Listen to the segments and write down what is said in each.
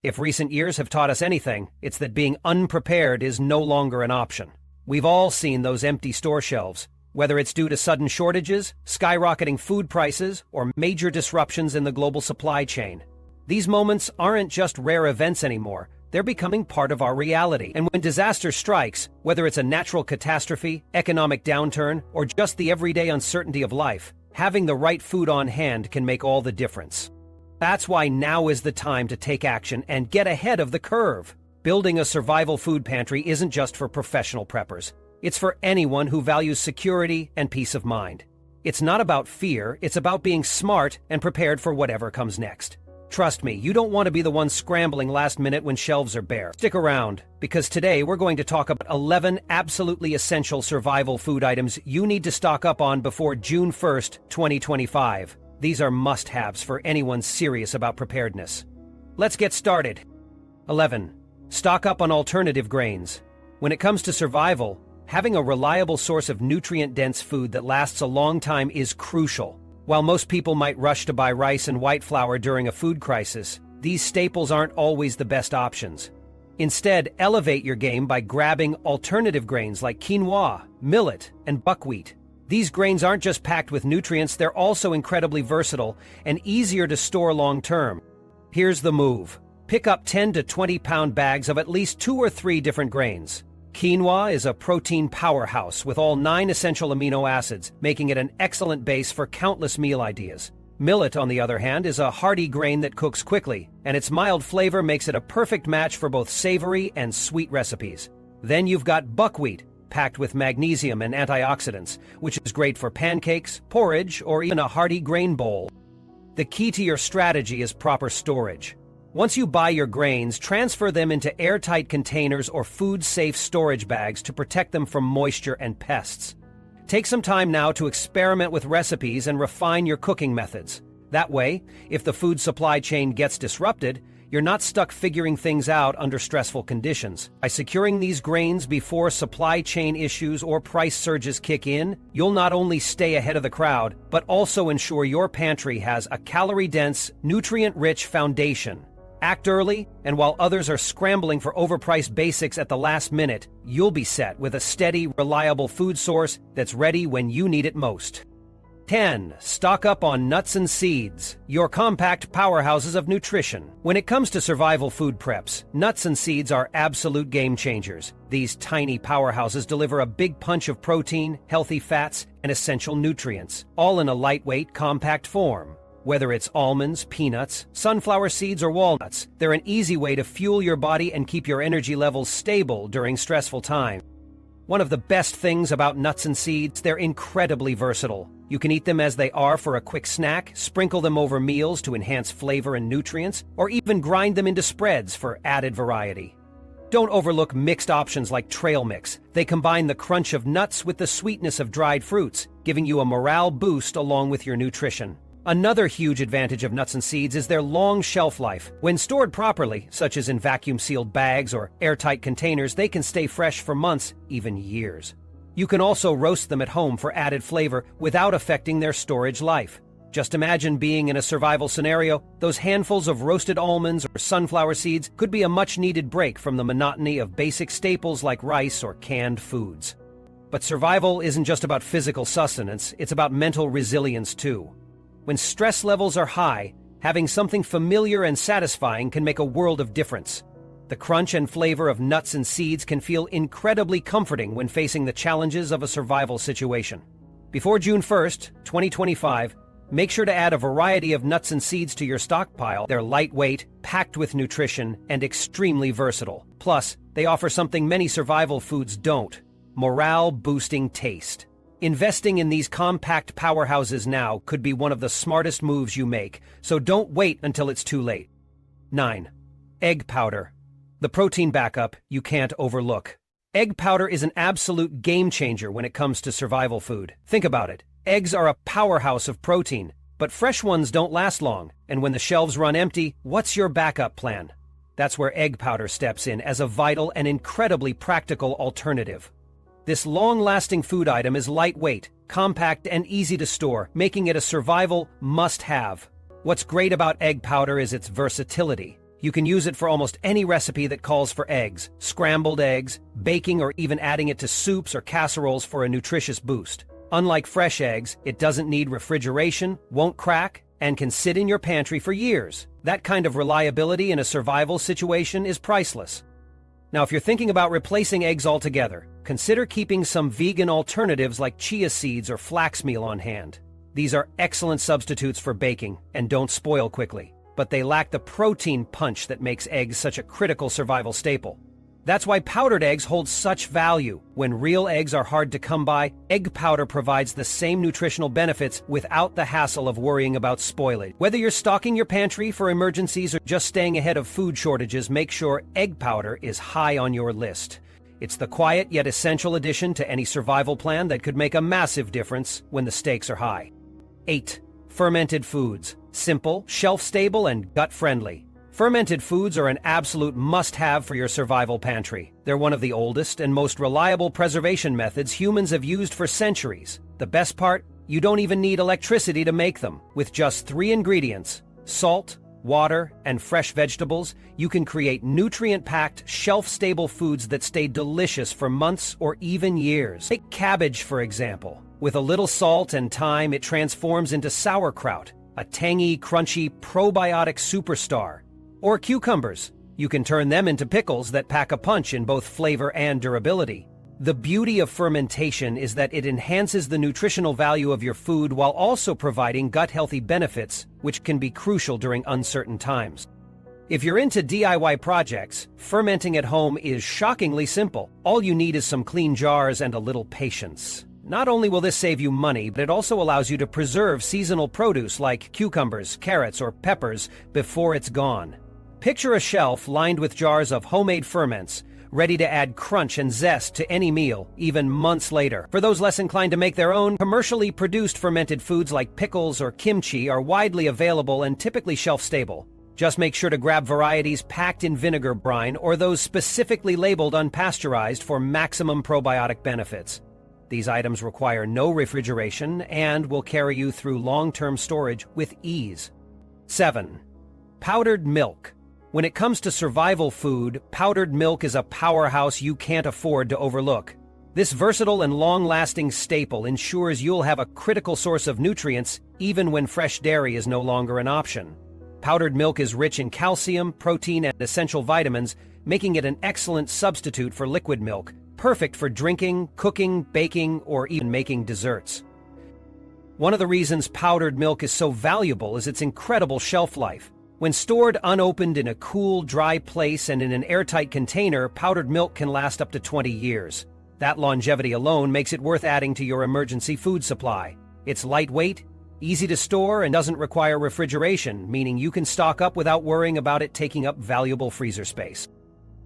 If recent years have taught us anything, it's that being unprepared is no longer an option. We've all seen those empty store shelves, whether it's due to sudden shortages, skyrocketing food prices, or major disruptions in the global supply chain. These moments aren't just rare events anymore. They're becoming part of our reality. And when disaster strikes, whether it's a natural catastrophe, economic downturn, or just the everyday uncertainty of life, having the right food on hand can make all the difference. That's why now is the time to take action and get ahead of the curve. Building a survival food pantry isn't just for professional preppers. It's for anyone who values security and peace of mind. It's not about fear, it's about being smart and prepared for whatever comes next. Trust me, you don't want to be the one scrambling last minute when shelves are bare. Stick around, because today we're going to talk about 11 absolutely essential survival food items you need to stock up on before June 1st, 2025. These are must-haves for anyone serious about preparedness. Let's get started. 11. Stock up on alternative grains. When it comes to survival, having a reliable source of nutrient-dense food that lasts a long time is crucial. While most people might rush to buy rice and white flour during a food crisis, these staples aren't always the best options. Instead, elevate your game by grabbing alternative grains like quinoa, millet, and buckwheat. These grains aren't just packed with nutrients, they're also incredibly versatile and easier to store long-term. Here's the move. Pick up 10 to 20-pound bags of at least 2 or 3 different grains. Quinoa is a protein powerhouse with all 9 essential amino acids, making it an excellent base for countless meal ideas. Millet, on the other hand, is a hearty grain that cooks quickly, and its mild flavor makes it a perfect match for both savory and sweet recipes. Then you've got buckwheat, packed with magnesium and antioxidants, which is great for pancakes, porridge, or even a hearty grain bowl. The key to your strategy is proper storage. Once you buy your grains, transfer them into airtight containers or food-safe storage bags to protect them from moisture and pests. Take some time now to experiment with recipes and refine your cooking methods. That way, if the food supply chain gets disrupted, you're not stuck figuring things out under stressful conditions. By securing these grains before supply chain issues or price surges kick in, you'll not only stay ahead of the crowd, but also ensure your pantry has a calorie-dense, nutrient-rich foundation. Act early, and while others are scrambling for overpriced basics at the last minute, you'll be set with a steady, reliable food source that's ready when you need it most. 10. Stock up on nuts and seeds, your compact powerhouses of nutrition. When it comes to survival food preps, nuts and seeds are absolute game changers. These tiny powerhouses deliver a big punch of protein, healthy fats, and essential nutrients, all in a lightweight, compact form. Whether it's almonds, peanuts, sunflower seeds, or walnuts, they're an easy way to fuel your body and keep your energy levels stable during stressful times. One of the best things about nuts and seeds, they're incredibly versatile. You can eat them as they are for a quick snack, sprinkle them over meals to enhance flavor and nutrients, or even grind them into spreads for added variety. Don't overlook mixed options like trail mix. They combine the crunch of nuts with the sweetness of dried fruits, giving you a morale boost along with your nutrition. Another huge advantage of nuts and seeds is their long shelf life. When stored properly, such as in vacuum-sealed bags or airtight containers, they can stay fresh for months, even years. You can also roast them at home for added flavor without affecting their storage life. Just imagine being in a survival scenario. Those handfuls of roasted almonds or sunflower seeds could be a much-needed break from the monotony of basic staples like rice or canned foods. But survival isn't just about physical sustenance, it's about mental resilience too. When stress levels are high, having something familiar and satisfying can make a world of difference. The crunch and flavor of nuts and seeds can feel incredibly comforting when facing the challenges of a survival situation. Before June 1st, 2025, make sure to add a variety of nuts and seeds to your stockpile. They're lightweight, packed with nutrition, and extremely versatile. Plus, they offer something many survival foods don't: morale-boosting taste. Investing in these compact powerhouses now could be one of the smartest moves you make, so don't wait until it's too late. 9. Egg powder. The protein backup you can't overlook. Egg powder is an absolute game changer when it comes to survival food. Think about it. Eggs are a powerhouse of protein, but fresh ones don't last long, and when the shelves run empty, what's your backup plan? That's where egg powder steps in as a vital and incredibly practical alternative. This long-lasting food item is lightweight, compact, and easy to store, making it a survival must-have. What's great about egg powder is its versatility. You can use it for almost any recipe that calls for eggs, scrambled eggs, baking, or even adding it to soups or casseroles for a nutritious boost. Unlike fresh eggs, it doesn't need refrigeration, won't crack, and can sit in your pantry for years. That kind of reliability in a survival situation is priceless. Now, if you're thinking about replacing eggs altogether, consider keeping some vegan alternatives like chia seeds or flax meal on hand. These are excellent substitutes for baking and don't spoil quickly, but they lack the protein punch that makes eggs such a critical survival staple. That's why powdered eggs hold such value. When real eggs are hard to come by, egg powder provides the same nutritional benefits without the hassle of worrying about spoilage. Whether you're stocking your pantry for emergencies or just staying ahead of food shortages, make sure egg powder is high on your list. It's the quiet yet essential addition to any survival plan that could make a massive difference when the stakes are high. 8. Fermented foods. Simple, shelf-stable, and gut-friendly. Fermented foods are an absolute must-have for your survival pantry. They're one of the oldest and most reliable preservation methods humans have used for centuries. The best part? You don't even need electricity to make them. With just 3 ingredients, salt, water, and fresh vegetables, you can create nutrient-packed, shelf-stable foods that stay delicious for months or even years. Take cabbage, for example. With a little salt and thyme, it transforms into sauerkraut, a tangy, crunchy, probiotic superstar. Or cucumbers. You can turn them into pickles that pack a punch in both flavor and durability. The beauty of fermentation is that it enhances the nutritional value of your food while also providing gut-healthy benefits, which can be crucial during uncertain times. If you're into DIY projects, fermenting at home is shockingly simple. All you need is some clean jars and a little patience. Not only will this save you money, but it also allows you to preserve seasonal produce like cucumbers, carrots, or peppers before it's gone. Picture a shelf lined with jars of homemade ferments, ready to add crunch and zest to any meal, even months later. For those less inclined to make their own, commercially produced fermented foods like pickles or kimchi are widely available and typically shelf-stable. Just make sure to grab varieties packed in vinegar brine or those specifically labeled unpasteurized for maximum probiotic benefits. These items require no refrigeration and will carry you through long-term storage with ease. 7. Powdered milk. When it comes to survival food, powdered milk is a powerhouse you can't afford to overlook. This versatile and long-lasting staple ensures you'll have a critical source of nutrients even when fresh dairy is no longer an option. Powdered milk is rich in calcium, protein, and essential vitamins, making it an excellent substitute for liquid milk, perfect for drinking, cooking, baking, or even making desserts. One of the reasons powdered milk is so valuable is its incredible shelf life. When stored unopened in a cool, dry place and in an airtight container, powdered milk can last up to 20 years. That longevity alone makes it worth adding to your emergency food supply. It's lightweight, easy to store, and doesn't require refrigeration, meaning you can stock up without worrying about it taking up valuable freezer space.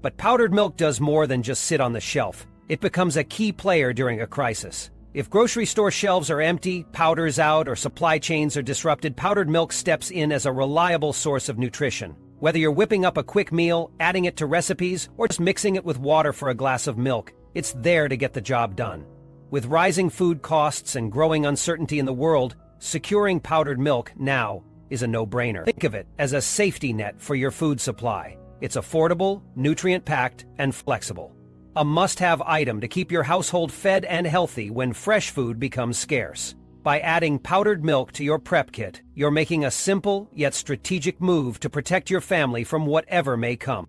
But powdered milk does more than just sit on the shelf. It becomes a key player during a crisis. If grocery store shelves are empty, powder's out, or supply chains are disrupted, powdered milk steps in as a reliable source of nutrition. Whether you're whipping up a quick meal, adding it to recipes, or just mixing it with water for a glass of milk, it's there to get the job done. With rising food costs and growing uncertainty in the world, securing powdered milk now is a no-brainer. Think of it as a safety net for your food supply. It's affordable, nutrient-packed, and flexible. A must-have item to keep your household fed and healthy when fresh food becomes scarce. By adding powdered milk to your prep kit, you're making a simple yet strategic move to protect your family from whatever may come.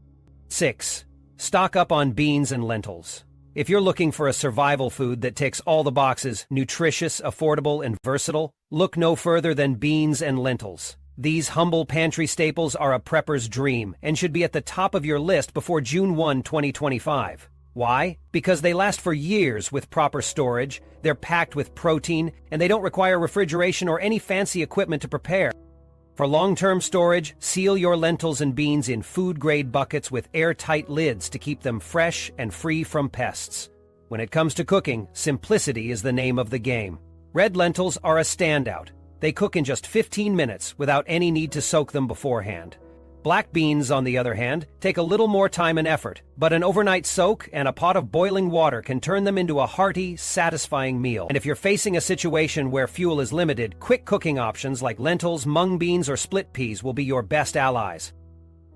6. Stock up on beans and lentils. If you're looking for a survival food that ticks all the boxes, nutritious, affordable, and versatile, look no further than beans and lentils. These humble pantry staples are a prepper's dream and should be at the top of your list before June 1, 2025. Why? Because they last for years with proper storage, they're packed with protein, and they don't require refrigeration or any fancy equipment to prepare. For long-term storage, seal your lentils and beans in food-grade buckets with airtight lids to keep them fresh and free from pests. When it comes to cooking, simplicity is the name of the game. Red lentils are a standout. They cook in just 15 minutes without any need to soak them beforehand. Black beans, on the other hand, take a little more time and effort, but an overnight soak and a pot of boiling water can turn them into a hearty, satisfying meal. And if you're facing a situation where fuel is limited, quick cooking options like lentils, mung beans, or split peas will be your best allies.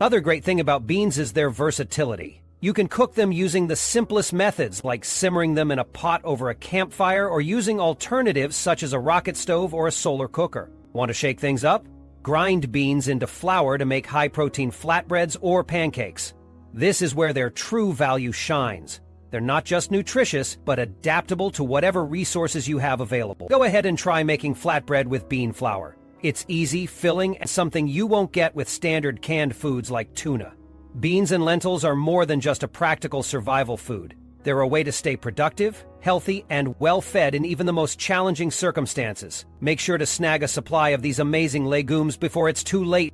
Other great thing about beans is their versatility. You can cook them using the simplest methods, like simmering them in a pot over a campfire or using alternatives such as a rocket stove or a solar cooker. Want to shake things up? Grind beans into flour to make high-protein flatbreads or pancakes. This is where their true value shines. They're not just nutritious, but adaptable to whatever resources you have available. Go ahead and try making flatbread with bean flour. It's easy, filling, and something you won't get with standard canned foods like tuna. Beans and lentils are more than just a practical survival food. They're a way to stay productive, healthy, and well-fed in even the most challenging circumstances. Make sure to snag a supply of these amazing legumes before it's too late.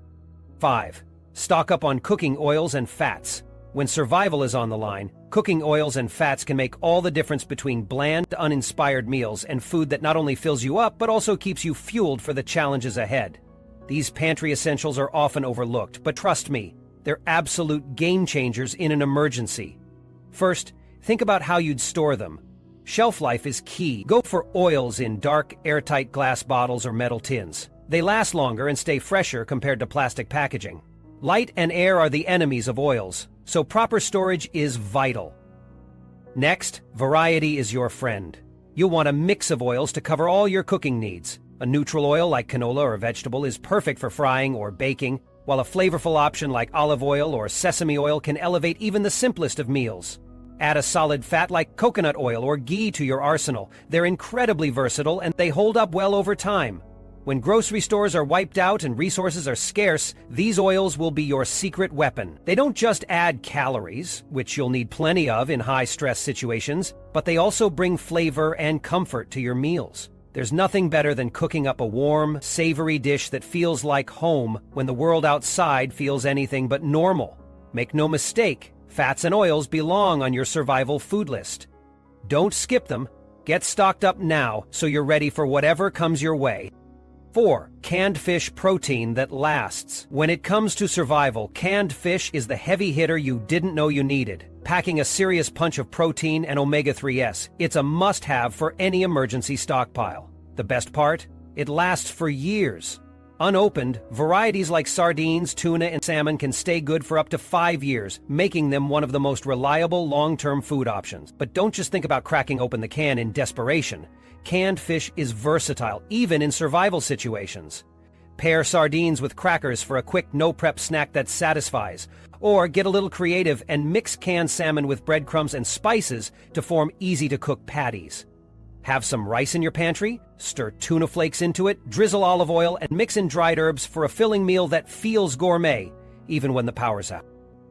5. Stock up on cooking oils and fats. When survival is on the line, cooking oils and fats can make all the difference between bland, uninspired meals and food that not only fills you up but also keeps you fueled for the challenges ahead. These pantry essentials are often overlooked, but trust me, they're absolute game changers in an emergency. First, think about how you'd store them. Shelf life is key. Go for oils in dark, airtight glass bottles or metal tins. They last longer and stay fresher compared to plastic packaging. Light and air are the enemies of oils, so proper storage is vital. Next, variety is your friend. You'll want a mix of oils to cover all your cooking needs. A neutral oil like canola or vegetable is perfect for frying or baking, while a flavorful option like olive oil or sesame oil can elevate even the simplest of meals. Add a solid fat like coconut oil or ghee to your arsenal. They're incredibly versatile and they hold up well over time. When grocery stores are wiped out and resources are scarce, these oils will be your secret weapon. They don't just add calories, which you'll need plenty of in high-stress situations, but they also bring flavor and comfort to your meals. There's nothing better than cooking up a warm, savory dish that feels like home when the world outside feels anything but normal. Make no mistake, fats and oils belong on your survival food list. Don't skip them. Get stocked up now so you're ready for whatever comes your way. 4. Canned fish protein that lasts. When it comes to survival, canned fish is the heavy hitter you didn't know you needed, packing a serious punch of protein and omega-3s. It's a must-have for any emergency stockpile. The best part? It lasts for years. Unopened, varieties like sardines, tuna, and salmon can stay good for up to 5 years, making them one of the most reliable long-term food options. But don't just think about cracking open the can in desperation. Canned fish is versatile, even in survival situations. Pair sardines with crackers for a quick no-prep snack that satisfies. Or get a little creative and mix canned salmon with breadcrumbs and spices to form easy-to-cook patties. Have some rice in your pantry? Stir tuna flakes into it, drizzle olive oil, and mix in dried herbs for a filling meal that feels gourmet, even when the power's out.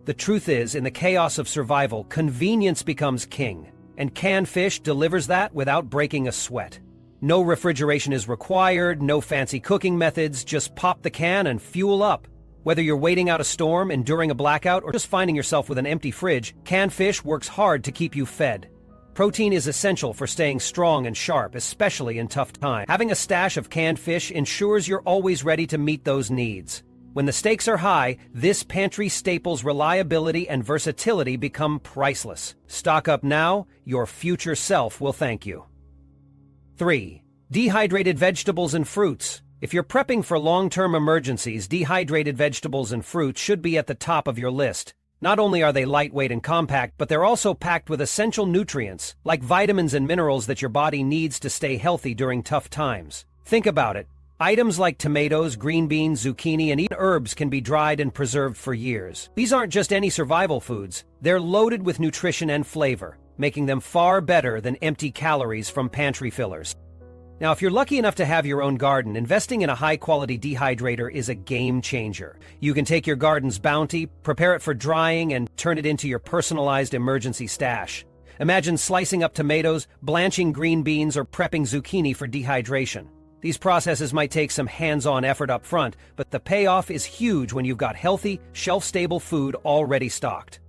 The truth is, in the chaos of survival, convenience becomes king. And canned fish delivers that without breaking a sweat. No refrigeration is required, no fancy cooking methods, just pop the can and fuel up. Whether you're waiting out a storm, enduring a blackout, or just finding yourself with an empty fridge, canned fish works hard to keep you fed. Protein is essential for staying strong and sharp, especially in tough times. Having a stash of canned fish ensures you're always ready to meet those needs. When the stakes are high, this pantry staple's reliability and versatility become priceless. Stock up now, your future self will thank you. 3. Dehydrated vegetables and fruits. If you're prepping for long-term emergencies, dehydrated vegetables and fruits should be at the top of your list. Not only are they lightweight and compact, but they're also packed with essential nutrients, like vitamins and minerals that your body needs to stay healthy during tough times. Think about it. Items like tomatoes, green beans, zucchini, and even herbs can be dried and preserved for years. These aren't just any survival foods. They're loaded with nutrition and flavor, making them far better than empty calories from pantry fillers. Now, if you're lucky enough to have your own garden, investing in a high-quality dehydrator is a game changer. You can take your garden's bounty, prepare it for drying, and turn it into your personalized emergency stash. Imagine slicing up tomatoes, blanching green beans, or prepping zucchini for dehydration. These processes might take some hands-on effort up front, but the payoff is huge when you've got healthy, shelf-stable food already stocked.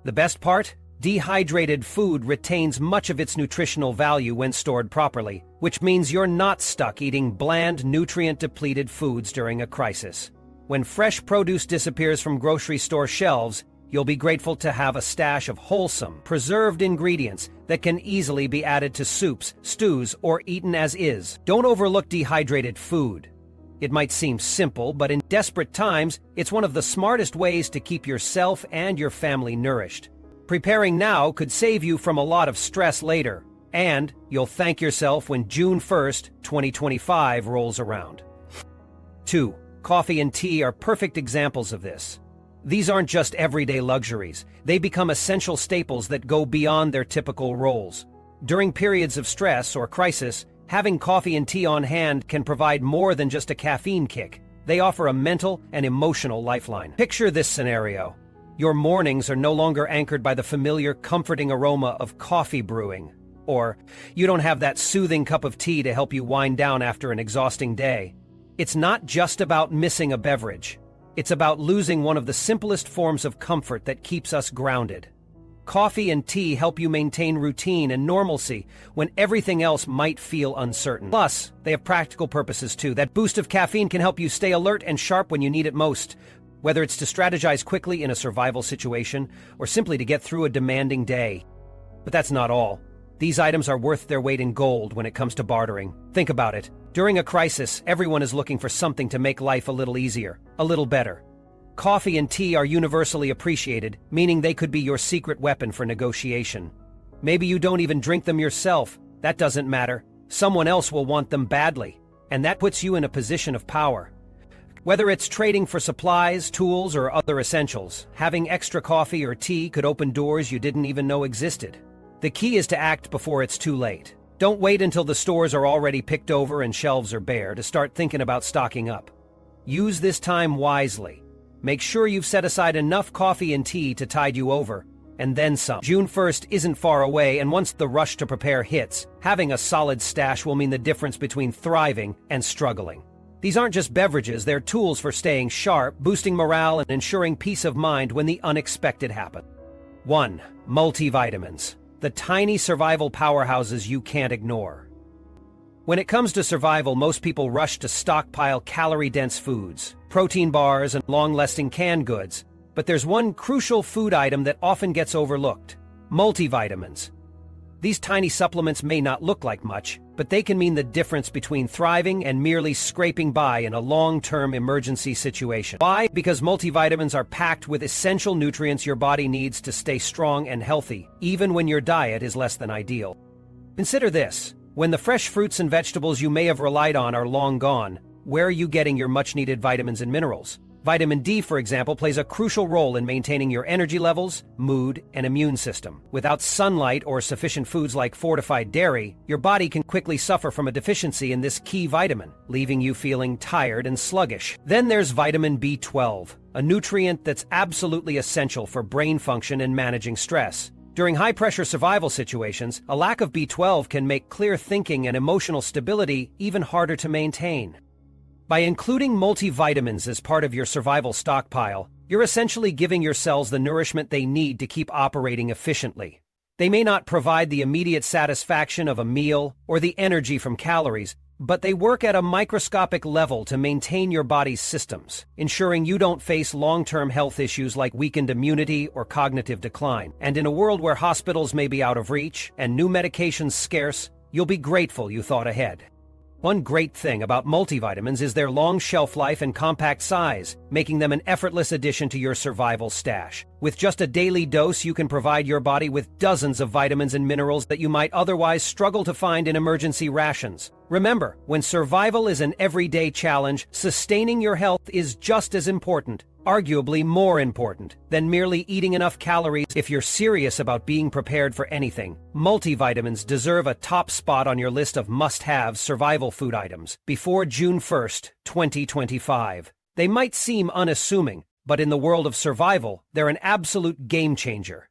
The best part? Dehydrated food retains much of its nutritional value when stored properly, which means you're not stuck eating bland, nutrient-depleted foods during a crisis. When fresh produce disappears from grocery store shelves, you'll be grateful to have a stash of wholesome, preserved ingredients that can easily be added to soups, stews, or eaten as is. Don't overlook dehydrated food. It might seem simple, but in desperate times, it's one of the smartest ways to keep yourself and your family nourished. Preparing now could save you from a lot of stress later, and you'll thank yourself when June 1st, 2025 rolls around. 2. Coffee and tea are perfect examples of this. These aren't just everyday luxuries. They become essential staples that go beyond their typical roles. During periods of stress or crisis, having coffee and tea on hand can provide more than just a caffeine kick. They offer a mental and emotional lifeline. Picture this scenario. Your mornings are no longer anchored by the familiar, comforting aroma of coffee brewing. Or you don't have that soothing cup of tea to help you wind down after an exhausting day. It's not just about missing a beverage. It's about losing one of the simplest forms of comfort that keeps us grounded. Coffee and tea help you maintain routine and normalcy when everything else might feel uncertain. Plus, they have practical purposes too. That boost of caffeine can help you stay alert and sharp when you need it most, whether it's to strategize quickly in a survival situation or simply to get through a demanding day. But that's not all. These items are worth their weight in gold when it comes to bartering. Think about it. During a crisis, everyone is looking for something to make life a little easier, a little better. Coffee and tea are universally appreciated, meaning they could be your secret weapon for negotiation. Maybe you don't even drink them yourself. That doesn't matter. Someone else will want them badly, and that puts you in a position of power. Whether it's trading for supplies, tools, or other essentials, having extra coffee or tea could open doors you didn't even know existed. The key is to act before it's too late. Don't wait until the stores are already picked over and shelves are bare to start thinking about stocking up. Use this time wisely. Make sure you've set aside enough coffee and tea to tide you over, and then some. June 1st isn't far away, and once the rush to prepare hits, having a solid stash will mean the difference between thriving and struggling. These aren't just beverages, they're tools for staying sharp, boosting morale, and ensuring peace of mind when the unexpected happens. 1. Multivitamins. The tiny survival powerhouses you can't ignore. When it comes to survival, most people rush to stockpile calorie-dense foods, protein bars, and long-lasting canned goods. But there's one crucial food item that often gets overlooked: multivitamins. These tiny supplements may not look like much, but they can mean the difference between thriving and merely scraping by in a long-term emergency situation. Why? Because multivitamins are packed with essential nutrients your body needs to stay strong and healthy, even when your diet is less than ideal. Consider this. When the fresh fruits and vegetables you may have relied on are long gone, where are you getting your much-needed vitamins and minerals? Vitamin D, for example, plays a crucial role in maintaining your energy levels, mood, and immune system. Without sunlight or sufficient foods like fortified dairy, your body can quickly suffer from a deficiency in this key vitamin, leaving you feeling tired and sluggish. Then there's vitamin B12, a nutrient that's absolutely essential for brain function and managing stress. During high-pressure survival situations, a lack of B12 can make clear thinking and emotional stability even harder to maintain. By including multivitamins as part of your survival stockpile, you're essentially giving your cells the nourishment they need to keep operating efficiently. They may not provide the immediate satisfaction of a meal or the energy from calories, but they work at a microscopic level to maintain your body's systems, ensuring you don't face long-term health issues like weakened immunity or cognitive decline. And in a world where hospitals may be out of reach and new medications scarce, you'll be grateful you thought ahead. One great thing about multivitamins is their long shelf life and compact size, making them an effortless addition to your survival stash. With just a daily dose, you can provide your body with dozens of vitamins and minerals that you might otherwise struggle to find in emergency rations. Remember, when survival is an everyday challenge, sustaining your health is just as important, arguably more important, than merely eating enough calories. If you're serious about being prepared for anything, multivitamins deserve a top spot on your list of must-have survival food items before June 1st, 2025. They might seem unassuming, but in the world of survival, they're an absolute game changer.